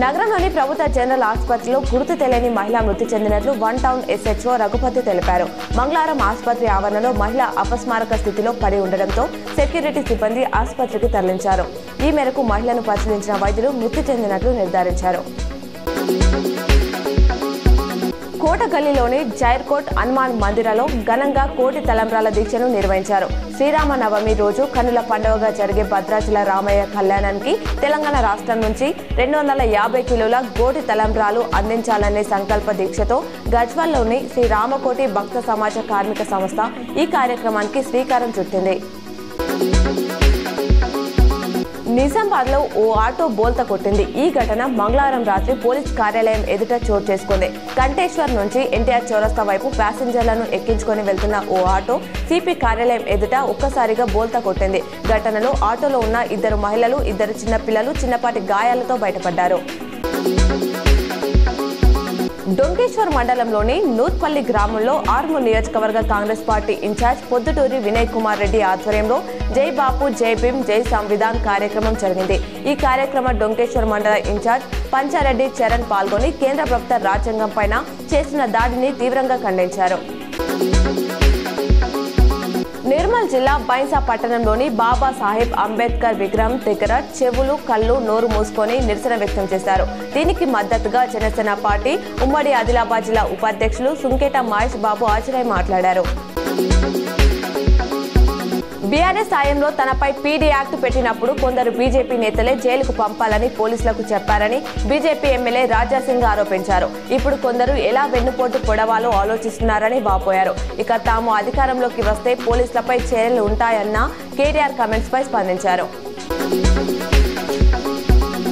నగరంలోని ప్రభుత్వ జనరల్ ఆసుపత్రిలో గుర్తు తెలియని మహిళ మృతి చెందినట్లు వన్ టౌన్ SHO రఘుపతి తెలిపారు. మంగళవారం ఆసుపత్రి ఆవరణలో మహిళ అపస్మారక స్థితిలో పడి ఉండడంతో సెక్యూరిటీ సిబ్బంది ఆసుపత్రికి తరలించారు. ఈ మేరకు మహిళను పరిశీలించిన వైద్యులు మృతి చెందినట్లు నిర్ధారించారు. కోటగల్లీలోని జైర్కోట్ హనుమాన్ మందిరలో ఘనంగా కోటి తలంబ్రాల దీక్షను నిర్వహించారు. శ్రీరామనవమి రోజు కన్నుల పండుగగా జరిగే భద్రాచల రామయ్య కళ్యాణానికి తెలంగాణ రాష్ట్రం నుంచి 250 కిలోల కోటి తలంబ్రాలు అందించాలనే సంకల్ప దీక్షతో గజ్వల్లోని శ్రీ రామకోటి భక్త సమాజ కార్మిక సంస్థ ఈ కార్యక్రమానికి శ్రీకారం చుట్టింది. నిజామాబాద్లో ఓ ఆటో బోల్తా కొట్టింది. ఈ ఘటన మంగళవారం రాత్రి పోలీస్ కార్యాలయం ఎదుట చోటు చేసుకుంది. కంటేశ్వర్ నుంచి ఎన్టీఆర్ చౌరస్తా వైపు ప్యాసింజర్లను ఎక్కించుకొని వెళ్తున్న ఓ ఆటో సిపి కార్యాలయం ఎదుట ఒక్కసారిగా బోల్తా కొట్టింది. ఘటనలో ఆటోలో ఉన్న 2 మహిళలు, 2 చిన్నపిల్లలు చిన్నపాటి గాయాలతో బయటపడ్డారు. డొంకేశ్వర్ మండలంలోని నూత్పల్లి గ్రామంలో ఆర్మూర్ నియోజకవర్గ కాంగ్రెస్ పార్టీ ఇన్ఛార్జ్ పొద్దుటూరి వినయ్ కుమార్ రెడ్డి ఆధ్వర్యంలో జై బాపు జై భీమ్ జై సంవిధాన్ కార్యక్రమం జరిగింది. ఈ కార్యక్రమ డొంకేశ్వర్ మండల ఇన్ఛార్జ్ పంచారెడ్డి చరణ్ పాల్గొని కేంద్ర ప్రభుత్వ రాజ్యాంగం పైన చేసిన దాడిని తీవ్రంగా ఖండించారు. నిర్మల్ జిల్లా బైంసా పట్టణంలోని బాబా సాహెబ్ అంబేద్కర్ విగ్రహం దగ్గర చెవులు, కళ్ళు, నోరు మూసుకొని నిరసన వ్యక్తం చేశారు. దీనికి మద్దతుగా జనసేన పార్టీ ఉమ్మడి ఆదిలాబాద్ జిల్లా ఉపాధ్యక్షులు సుంకేట మహేష్ బాబు హాజరై మాట్లాడారు. బీఆర్ఎస్ సాయంలో తనపై పీడీ యాక్ట్ పెట్టినప్పుడు కొందరు బీజేపీ నేతలే జైలుకు పంపాలని పోలీసులకు చెప్పారని బీజేపీ ఎమ్మెల్యే రాజాసింగ్ ఆరోపించారు. ఇప్పుడు కొందరు ఎలా వెన్నుపోటు పొడవాలో ఆలోచిస్తున్నారని వాపోయారు. ఇక తాము అధికారంలోకి వస్తే పోలీసులపై చర్యలు ఉంటాయన్న కేటీఆర్ కామెంట్స్ పై స్పందించారు.